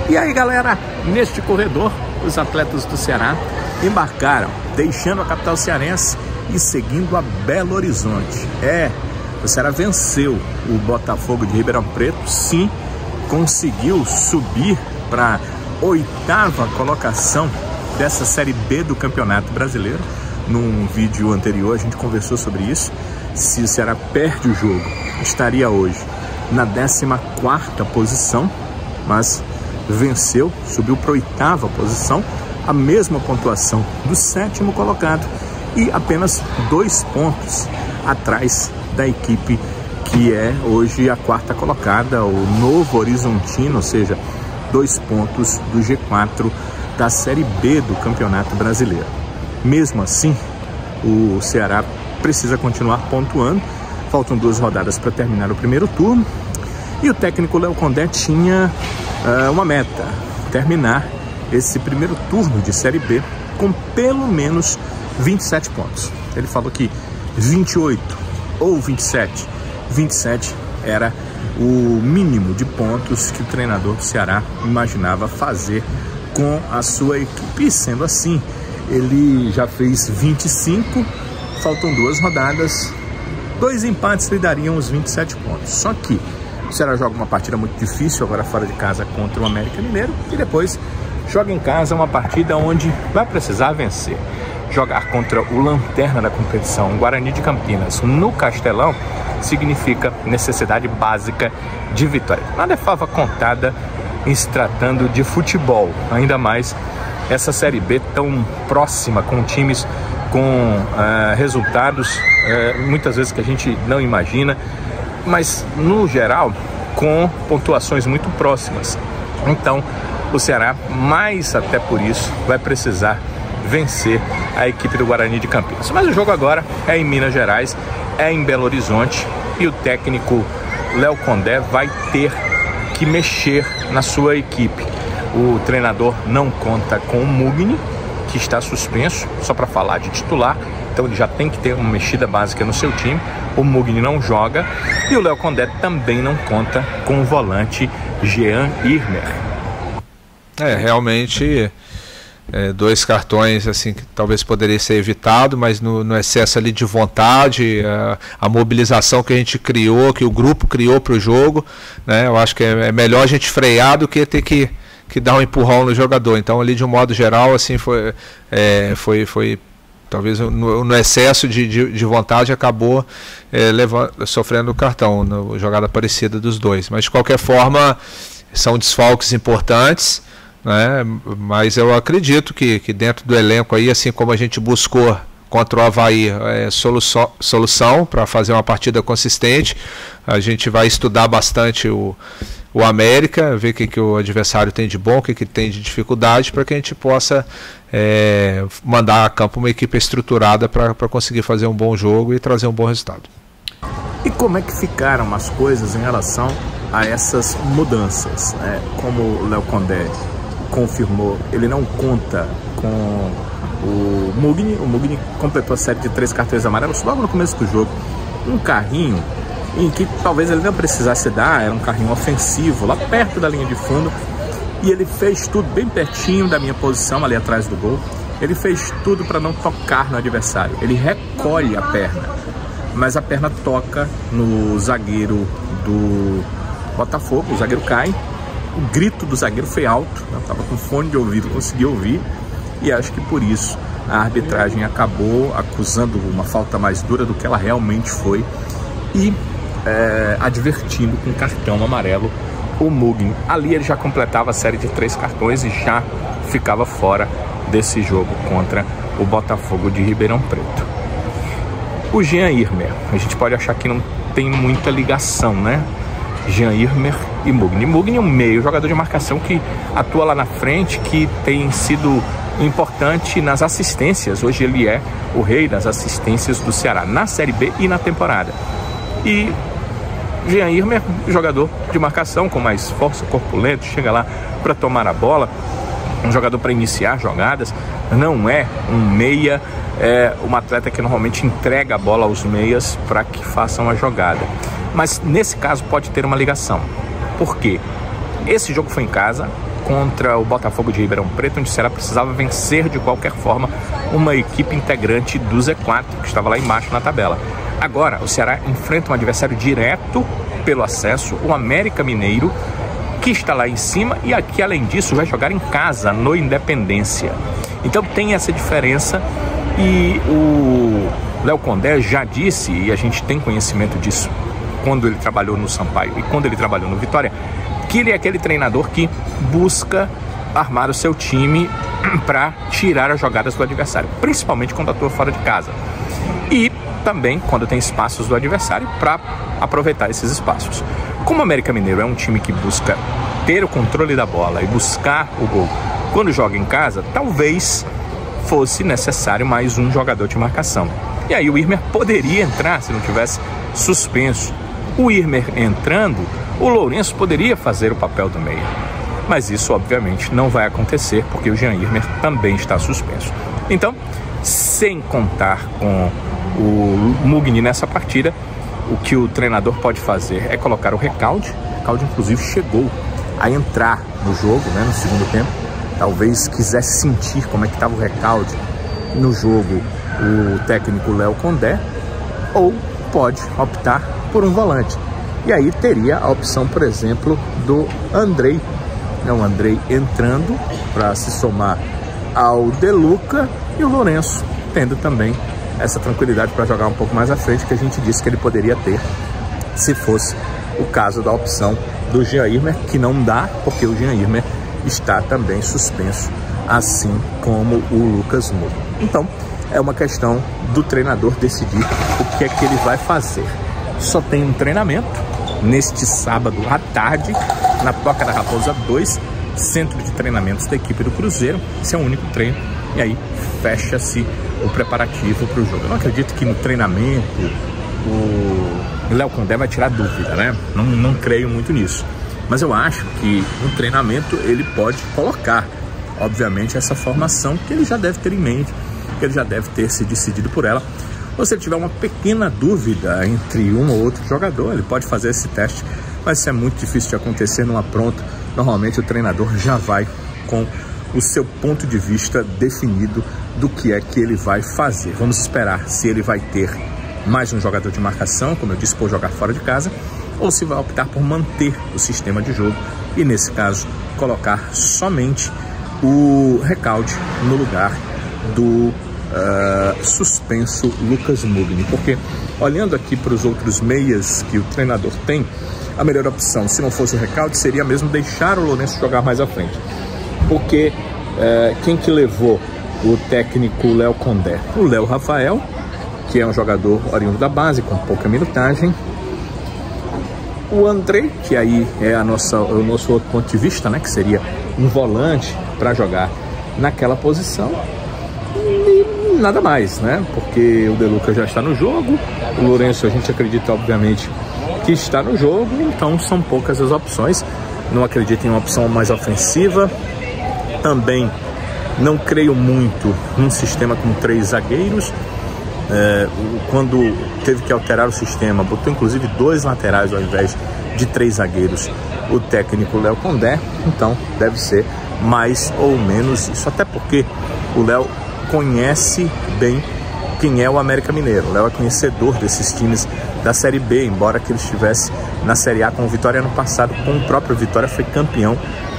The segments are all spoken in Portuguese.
E aí, galera, neste corredor, os atletas do Ceará embarcaram, deixando a capital cearense e seguindo a Belo Horizonte. O Ceará venceu o Botafogo de Ribeirão Preto, sim, conseguiu subir para a 8ª colocação dessa Série B do Campeonato Brasileiro. Num vídeo anterior a gente conversou sobre isso. Se o Ceará perde o jogo, estaria hoje na 14ª posição, mas venceu, subiu para a 8ª posição, a mesma pontuação do 7º colocado e apenas 2 pontos atrás da equipe que é hoje a 4ª colocada, o Novo Horizontino, ou seja, 2 pontos do G4 da Série B do Campeonato Brasileiro. Mesmo assim, o Ceará precisa continuar pontuando, faltam 2 rodadas para terminar o primeiro turno, e o técnico Léo Condé tinha uma meta: terminar esse primeiro turno de Série B com pelo menos 27 pontos. Ele falou que 28 ou 27 era o mínimo de pontos que o treinador do Ceará imaginava fazer com a sua equipe. E sendo assim, ele já fez 25, faltam 2 rodadas, 2 empates lhe dariam os 27 pontos. Só que o Ceará joga uma partida muito difícil agora fora de casa contra o América Mineiro e depois joga em casa uma partida onde vai precisar vencer. Jogar contra o lanterna da competição, o Guarani de Campinas, no Castelão, significa necessidade básica de vitória. Nada é fava contada em se tratando de futebol, ainda mais essa Série B tão próxima, com times com resultados muitas vezes que a gente não imagina, mas no geral com pontuações muito próximas. Então o Ceará, mais até por isso, vai precisar vencer a equipe do Guarani de Campinas. Mas o jogo agora é em Minas Gerais, é em Belo Horizonte, e o técnico Léo Condé vai ter que mexer na sua equipe. O treinador não conta com o Mugni, que está suspenso, só para falar de titular, então ele já tem que ter uma mexida básica no seu time. O Mugni não joga e o Léo Condé também não conta com o volante Jean Irmer. Realmente 2 cartões assim que talvez poderia ser evitado, mas no excesso ali de vontade, a mobilização que a gente criou, que o grupo criou para o jogo, né? Eu acho que é melhor a gente frear do que ter que dar um empurrão no jogador. Então ali de um modo geral assim foi talvez no excesso de vontade acabou sofrendo o cartão, na jogada parecida dos dois. Mas de qualquer forma são desfalques importantes, né? Mas eu acredito que dentro do elenco aí, assim como a gente buscou contra o Avaí solução para fazer uma partida consistente, a gente vai estudar bastante o América, ver o que o adversário tem de bom, o que tem de dificuldade, para que a gente possa mandar a campo uma equipe estruturada para conseguir fazer um bom jogo e trazer um bom resultado. E como é que ficaram as coisas em relação a essas mudanças? Como o Léo Condé confirmou, ele não conta com o Mugni. O Mugni completou a série de 3 cartões amarelos logo no começo do jogo. Um carrinho em que talvez ele não precisasse dar, era um carrinho ofensivo, lá perto da linha de fundo, e ele fez tudo bem pertinho da minha posição, ali atrás do gol. Ele fez tudo para não tocar no adversário. Ele recolhe a perna, mas a perna toca no zagueiro do Botafogo, o zagueiro cai. O grito do zagueiro foi alto, eu estava com fone de ouvido, consegui ouvir, e acho que por isso a arbitragem acabou acusando uma falta mais dura do que ela realmente foi e advertindo com cartão amarelo o Mugni. Ali ele já completava a série de 3 cartões e já ficava fora desse jogo contra o Botafogo de Ribeirão Preto. O Jean Irmer, a gente pode achar que não tem muita ligação, né? Jean Irmer e Mugni. Mugni é um meio, jogador de marcação que atua lá na frente, que tem sido importante nas assistências. Hoje ele é o rei das assistências do Ceará, na Série B e na temporada. E Jean Irmer, jogador de marcação com mais força, corpulento, chega lá para tomar a bola, um jogador para iniciar jogadas, não é um meia, é um atleta que normalmente entrega a bola aos meias para que façam a jogada. Mas nesse caso pode ter uma ligação. Por quê? Esse jogo foi em casa, contra o Botafogo de Ribeirão Preto, onde o Ceará precisava vencer de qualquer forma uma equipe integrante do Z4, que estava lá embaixo na tabela. Agora, o Ceará enfrenta um adversário direto pelo acesso, o América Mineiro, que está lá em cima e aqui, além disso, vai jogar em casa, no Independência. Então tem essa diferença e o Léo Condé já disse, e a gente tem conhecimento disso, quando ele trabalhou no Sampaio e quando ele trabalhou no Vitória, que ele é aquele treinador que busca armar o seu time para tirar as jogadas do adversário, principalmente quando atua fora de casa. E também quando tem espaços do adversário para aproveitar esses espaços. Como o América Mineiro é um time que busca ter o controle da bola e buscar o gol quando joga em casa, talvez fosse necessário mais um jogador de marcação. E aí o Irmer poderia entrar se não tivesse suspenso. O Irmer entrando, o Lourenço poderia fazer o papel do meia. Mas isso, obviamente, não vai acontecer, porque o Jean Irmer também está suspenso. Então, sem contar com o Mugni nessa partida, o que o treinador pode fazer é colocar o Recalde. O Recalde, inclusive, chegou a entrar no jogo, né, no segundo tempo. Talvez quisesse sentir como é que estava o Recalde no jogo o técnico Léo Condé, ou pode optar por um volante. E aí teria a opção, por exemplo, do Andrei. O Andrei entrando para se somar ao De Luca e o Lourenço tendo também essa tranquilidade para jogar um pouco mais à frente, que a gente disse que ele poderia ter se fosse o caso da opção do Jean Irmer, que não dá, porque o Jean Irmer está também suspenso, assim como o Lucas Mugni. Então, é uma questão do treinador decidir o que é que ele vai fazer. Só tem um treinamento neste sábado à tarde, na Toca da Raposa 2, centro de treinamentos da equipe do Cruzeiro. Esse é o único treino, e aí fecha-se o preparativo para o jogo. Eu não acredito que no treinamento o Léo Condé vai tirar dúvida, né? Não creio muito nisso. Mas eu acho que no treinamento ele pode colocar, obviamente, essa formação que ele já deve ter em mente, que ele já deve ter se decidido por ela. Ou se ele tiver uma pequena dúvida entre um ou outro jogador, ele pode fazer esse teste, mas isso é muito difícil de acontecer numa pronta. Normalmente o treinador já vai com o seu ponto de vista definido do que é que ele vai fazer. Vamos esperar se ele vai ter mais um jogador de marcação, como eu disse, por jogar fora de casa, ou se vai optar por manter o sistema de jogo e, nesse caso, colocar somente o Recalde no lugar do suspenso Lucas Mugni. Porque, olhando aqui para os outros meias que o treinador tem, a melhor opção, se não fosse o Recalde, seria mesmo deixar o Lourenço jogar mais à frente. Porque quem que levou o técnico Léo Condé? O Léo Rafael, que é um jogador oriundo da base, com pouca minutagem. O Andrei, que aí é o nosso outro ponto de vista, né, que seria um volante para jogar naquela posição. E nada mais, né? Porque o De Luca já está no jogo, o Lourenço a gente acredita, obviamente, que está no jogo, então são poucas as opções. Não acredito em uma opção mais ofensiva. Também não creio muito num sistema com 3 zagueiros. Quando teve que alterar o sistema, botou inclusive 2 laterais ao invés de 3 zagueiros, o técnico Léo Condé. Então deve ser mais ou menos isso, até porque o Léo conhece bem quem é o América Mineiro. O Léo é conhecedor desses times da Série B, embora que ele estivesse na Série A com o Vitória ano passado, com o próprio Vitória, foi campeão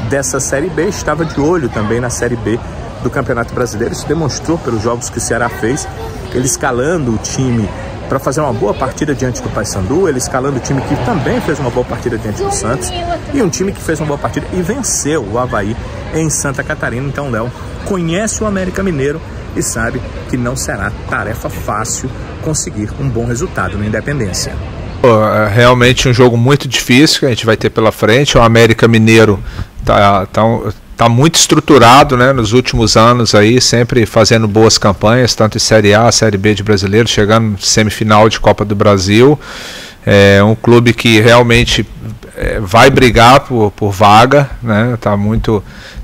dessa Série B, estava de olho também na Série B do Campeonato Brasileiro. Isso demonstrou pelos jogos que o Ceará fez, ele escalando o time para fazer uma boa partida diante do Paysandu, ele escalando o time que também fez uma boa partida diante do Santos, e um time que fez uma boa partida e venceu o Avaí em Santa Catarina. Então o Léo conhece o América Mineiro e sabe que não será tarefa fácil conseguir um bom resultado no Independência. Realmente um jogo muito difícil que a gente vai ter pela frente. O América Mineiro tá muito estruturado, né, nos últimos anos aí, sempre fazendo boas campanhas, tanto em Série A, Série B de Brasileiro, chegando no semifinal de Copa do Brasil. É um clube que realmente vai brigar por vaga, né?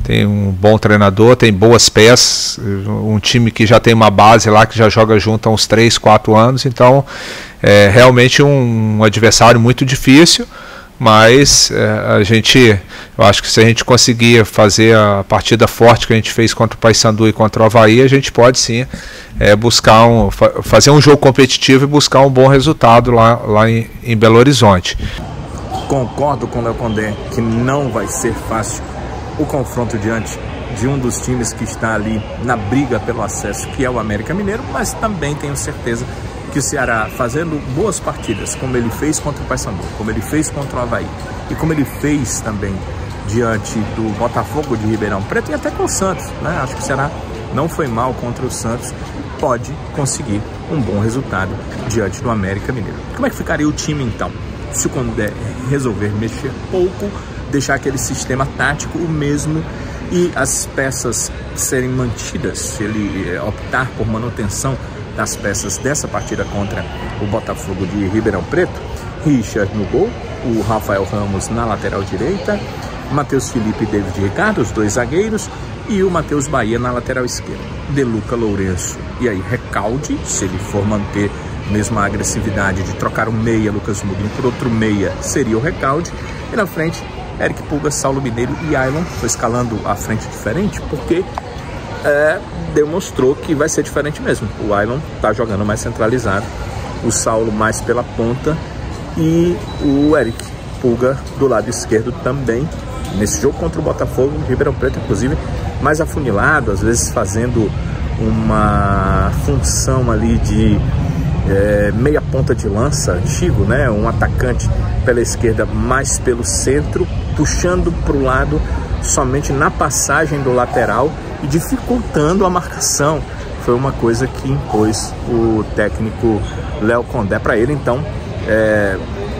Tem um bom treinador, tem boas peças, um time que já tem uma base lá, que já joga junto há uns 3, 4 anos, então é realmente um adversário muito difícil, mas eu acho que se a gente conseguir fazer a partida forte que a gente fez contra o Paysandu e contra o Avaí, a gente pode sim fazer um jogo competitivo e buscar um bom resultado lá em Belo Horizonte. Concordo com o Léo Condé que não vai ser fácil o confronto diante de um dos times que está ali na briga pelo acesso, que é o América Mineiro, mas também tenho certeza que o Ceará, fazendo boas partidas, como ele fez contra o Paysandu, como ele fez contra o Avaí e como ele fez também diante do Botafogo de Ribeirão Preto e até com o Santos, né? Acho que o Ceará não foi mal contra o Santos, pode conseguir um bom resultado diante do América Mineiro. Como é que ficaria o time então? Se o Condé resolver mexer pouco, deixar aquele sistema tático o mesmo e as peças serem mantidas, se ele optar por manutenção das peças dessa partida contra o Botafogo de Ribeirão Preto: Richard no gol, o Rafael Ramos na lateral direita, Matheus Felipe e David Ricardo, os dois zagueiros, e o Matheus Bahia na lateral esquerda. De Luca Lourenço e aí Recalde, se ele for manter mesmo a agressividade de trocar o meia Lucas Mugni por outro meia, seria o Recalde. E na frente, Eric Pulga, Saulo Mineiro e Ailon. Estou escalando a frente diferente porque demonstrou que vai ser diferente mesmo. O Ailon está jogando mais centralizado, o Saulo mais pela ponta e o Eric Pulga do lado esquerdo também. Nesse jogo contra o Botafogo, Ribeirão Preto, inclusive, mais afunilado, às vezes fazendo uma função ali de meia ponta de lança antigo, né? Um atacante pela esquerda, mais pelo centro, puxando para o lado somente na passagem do lateral e dificultando a marcação. Foi uma coisa que impôs o técnico Léo Condé para ele. Então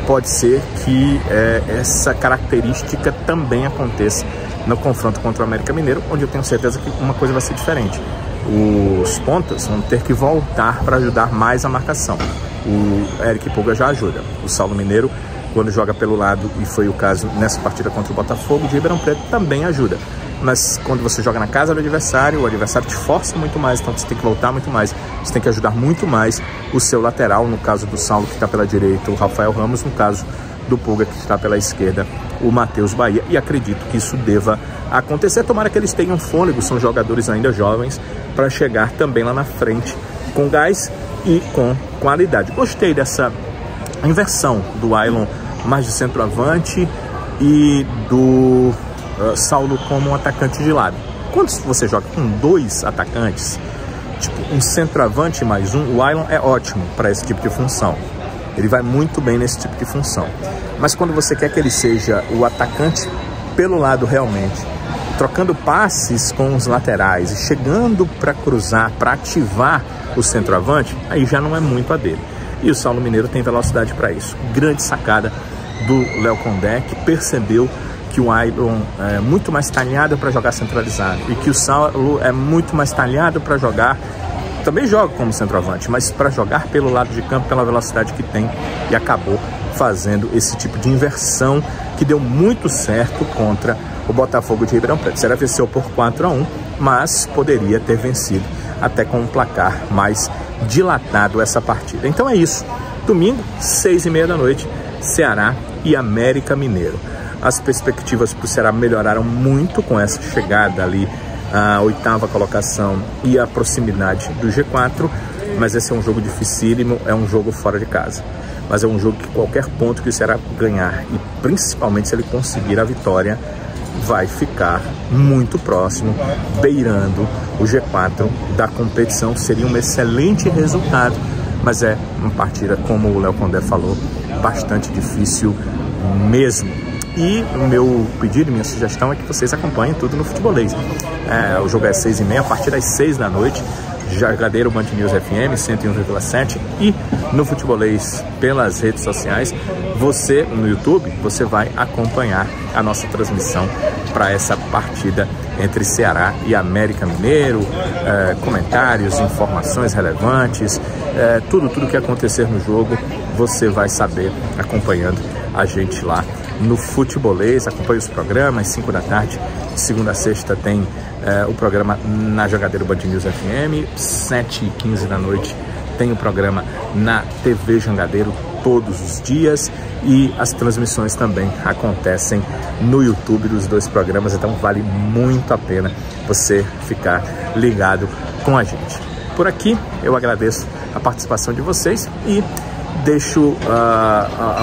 pode ser que essa característica também aconteça no confronto contra o América Mineiro, onde eu tenho certeza que uma coisa vai ser diferente. Os pontas vão ter que voltar para ajudar mais a marcação. O Eric Pulga já ajuda. O Saulo Mineiro, quando joga pelo lado, e foi o caso nessa partida contra o Botafogo de Ribeirão Preto, também ajuda. Mas quando você joga na casa do adversário, o adversário te força muito mais, então você tem que voltar muito mais, você tem que ajudar muito mais o seu lateral, no caso do Saulo, que está pela direita, o Rafael Ramos, no caso do Pulga, que está pela esquerda, o Matheus Bahia, e acredito que isso deva acontecer. Tomara que eles tenham fôlego, são jogadores ainda jovens, para chegar também lá na frente com gás e com qualidade. Gostei dessa inversão do Ailon mais de centroavante e do Saulo como um atacante de lado. Quando você joga com dois atacantes, tipo um centroavante mais um, o Ailon é ótimo para esse tipo de função. Ele vai muito bem nesse tipo de função. Mas quando você quer que ele seja o atacante pelo lado realmente, trocando passes com os laterais e chegando para cruzar, para ativar o centroavante, aí já não é muito a dele. E o Saulo Mineiro tem velocidade para isso. Grande sacada do Léo Condé, que percebeu que o Ailon é muito mais talhado para jogar centralizado e que o Saulo é muito mais talhado para jogar, também joga como centroavante, mas para jogar pelo lado de campo, pela velocidade que tem, e acabou fazendo esse tipo de inversão que deu muito certo contra o Botafogo de Ribeirão Preto. O Ceará venceu por 4-1, mas poderia ter vencido até com um placar mais dilatado essa partida. Então é isso. Domingo, 6h30 da noite, Ceará e América Mineiro. As perspectivas para o Ceará melhoraram muito com essa chegada ali à 8ª colocação e a proximidade do G4, mas esse é um jogo dificílimo, é um jogo fora de casa. Mas é um jogo que qualquer ponto que o Ceará ganhar, e principalmente se ele conseguir a vitória, vai ficar muito próximo, beirando o G4 da competição. Seria um excelente resultado, mas é uma partida, como o Léo Condé falou, bastante difícil mesmo. E o meu pedido, minha sugestão é que vocês acompanhem tudo no Futebolês. O jogo é 6h30, a partir das 6 da noite, Jagadeiro Band News FM 101,7 e no Futebolês pelas redes sociais. Você, no YouTube, você vai acompanhar a nossa transmissão para essa partida entre Ceará e América Mineiro, comentários, informações relevantes, tudo que acontecer no jogo, você vai saber acompanhando a gente lá no Futebolês. Acompanhe os programas, 5 da tarde, de segunda a sexta tem o programa na Jagadeiro Band News FM, 7h15 da noite tem o programa na TV Jangadeiro, todos os dias e as transmissões também acontecem no YouTube dos dois programas, então vale muito a pena você ficar ligado com a gente. Por aqui eu agradeço a participação de vocês e deixo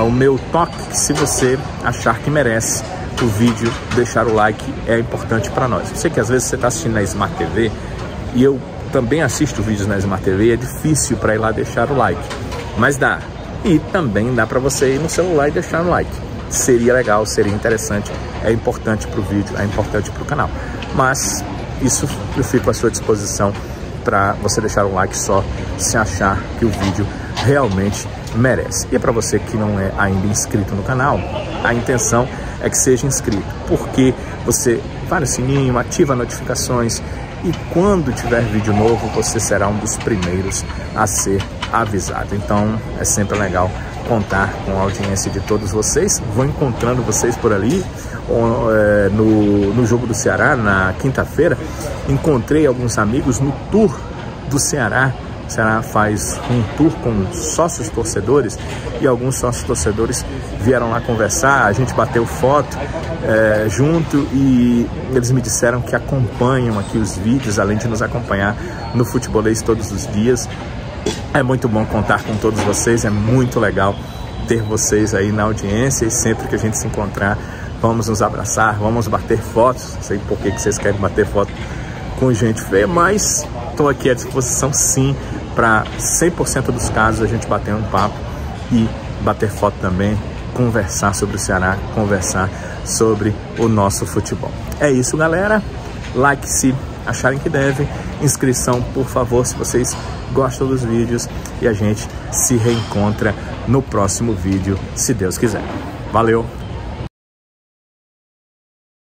o meu toque, que se você achar que merece o vídeo, deixar o like é importante para nós. Eu sei que às vezes você está assistindo na Smart TV e eu também assisto vídeos na Smart TV, é difícil para ir lá deixar o like, mas dá. E também dá para você ir no celular e deixar um like. Seria legal, seria interessante, é importante para o vídeo, é importante para o canal. Mas isso eu fico à sua disposição para você deixar um like só se achar que o vídeo realmente merece. E para você que não é ainda inscrito no canal, a intenção é que seja inscrito, porque você vai no sininho, ativa as notificações e quando tiver vídeo novo você será um dos primeiros a ser avisado. Então é sempre legal contar com a audiência de todos vocês. Vou encontrando vocês por ali. No jogo do Ceará, na quinta-feira, encontrei alguns amigos no tour do Ceará. O Ceará faz um tour com sócios torcedores e alguns sócios torcedores vieram lá conversar, a gente bateu foto junto e eles me disseram que acompanham aqui os vídeos, além de nos acompanhar no Futebolês todos os dias. É muito bom contar com todos vocês, é muito legal ter vocês aí na audiência e sempre que a gente se encontrar, vamos nos abraçar, vamos bater fotos. Não sei por que vocês querem bater foto com gente feia, mas estou aqui à disposição sim, para 100% dos casos a gente bater um papo e bater foto também, conversar sobre o Ceará, conversar sobre o nosso futebol. É isso, galera. Like se acharem que devem, inscrição por favor se vocês gostam dos vídeos e a gente se reencontra no próximo vídeo, se Deus quiser. Valeu!